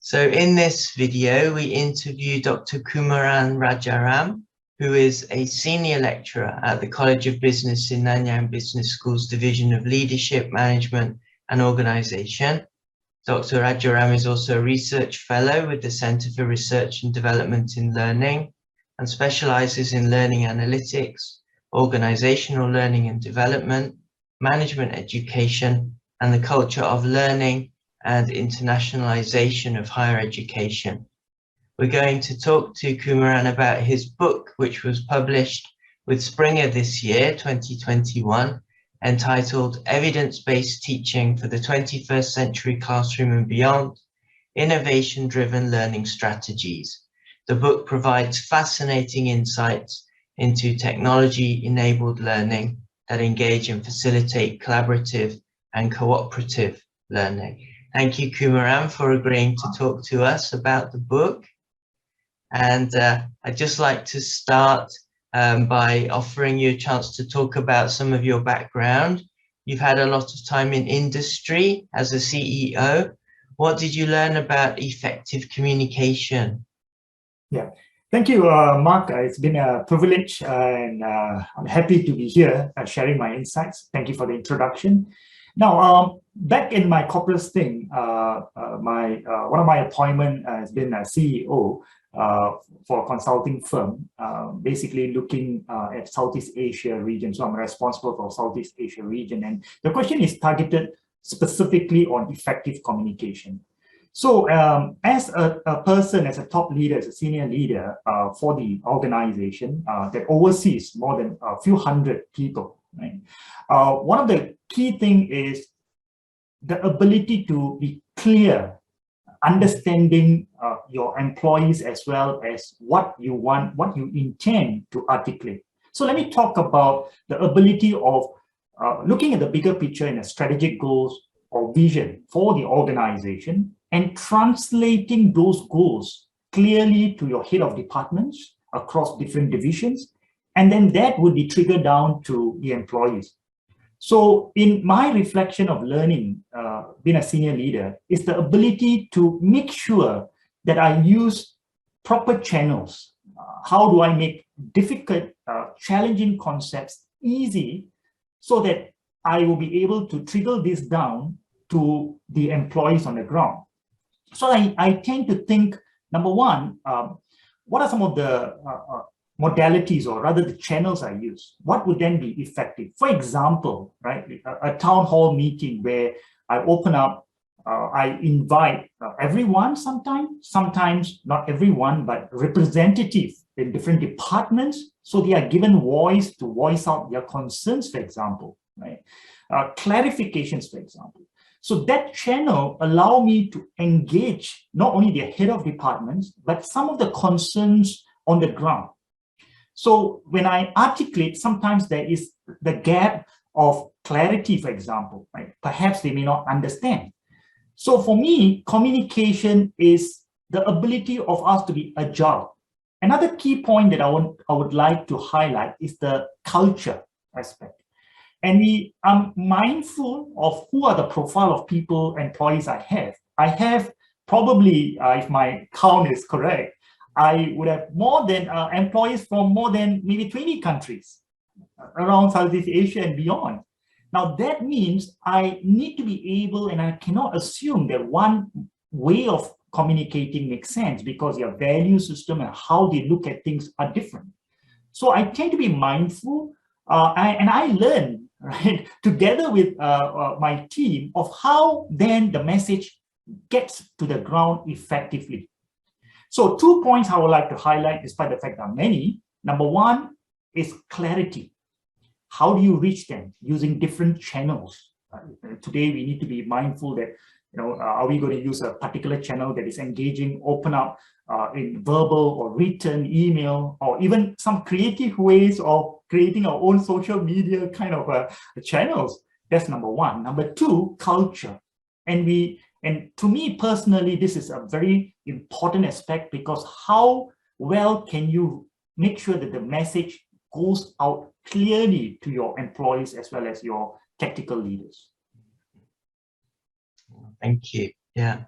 So in this video, we interview Dr. Kumaran Rajaram, who is a senior lecturer at the College of Business in Nanyang Business School's Division of Leadership, Management and Organization. Dr. Rajaram is also a research fellow with the Center for Research and Development in Learning and specializes in learning analytics, organizational learning and development, management education, and the culture of learning and internationalization of higher education. We're going to talk to Kumaran about his book, which was published with Springer this year, 2021, entitled Evidence-Based Teaching for the 21st Century Classroom and Beyond, Innovation-Driven Learning Strategies. The book provides fascinating insights into technology-enabled learning that engage and facilitate collaborative and cooperative learning. Thank you, Kumaran, for agreeing to talk to us about the book. And I'd just like to start by offering you a chance to talk about some of your background. You've had a lot of time in industry as a CEO. What did you learn about effective communication? Yeah, thank you, Mark. It's been a privilege and I'm happy to be here sharing my insights. Thank you for the introduction. Now, back in my corporate stint, one of my appointment has been a CEO for a consulting firm, basically looking at Southeast Asia region. So I'm responsible for Southeast Asia region. And the question is targeted specifically on effective communication. So as a person, as a top leader, as a senior leader for the organization that oversees more than a few hundred people, right? One of the key things is the ability to be clear, understanding your employees as well as what you want, what you intend to articulate. So let me talk about the ability of looking at the bigger picture in a strategic goals or vision for the organization and translating those goals clearly to your head of departments across different divisions. And then that would be triggered down to the employees. So in my reflection of learning, being a senior leader, is the ability to make sure that I use proper channels. How do I make difficult, challenging concepts easy so that I will be able to trickle this down to the employees on the ground? So I tend to think, number one, what are some of the modalities, or rather the channels I use? What would then be effective? For example, right, a town hall meeting where I open up, I invite everyone sometimes not everyone, but representatives in different departments, so they are given voice to voice out their concerns, for example, right? Clarifications, for example. So that channel allow me to engage not only the head of departments, but some of the concerns on the ground. So when I articulate, sometimes there is the gap of clarity, for example, right? Perhaps they may not understand. So for me, communication is the ability of us to be agile. Another key point that I would like to highlight is the culture aspect. And we are mindful of who are the profile of people, employees I have. I have probably, if my count is correct, I would have more than employees from more than maybe 20 countries around Southeast Asia and beyond. Now that means I need to be able, and I cannot assume that one way of communicating makes sense because your value system and how they look at things are different. So I tend to be mindful and I learn, right, together with my team of how then the message gets to the ground effectively. So 2 points I would like to highlight, despite the fact there are many. Number one is clarity. How do you reach them using different channels? Today, we need to be mindful that, are we going to use a particular channel that is engaging, open up in verbal or written, email, or even some creative ways of creating our own social media kind of channels? That's number one. Number two, culture. And to me personally, this is a very important aspect, because how well can you make sure that the message goes out clearly to your employees as well as your tactical leaders? Thank you. Yeah.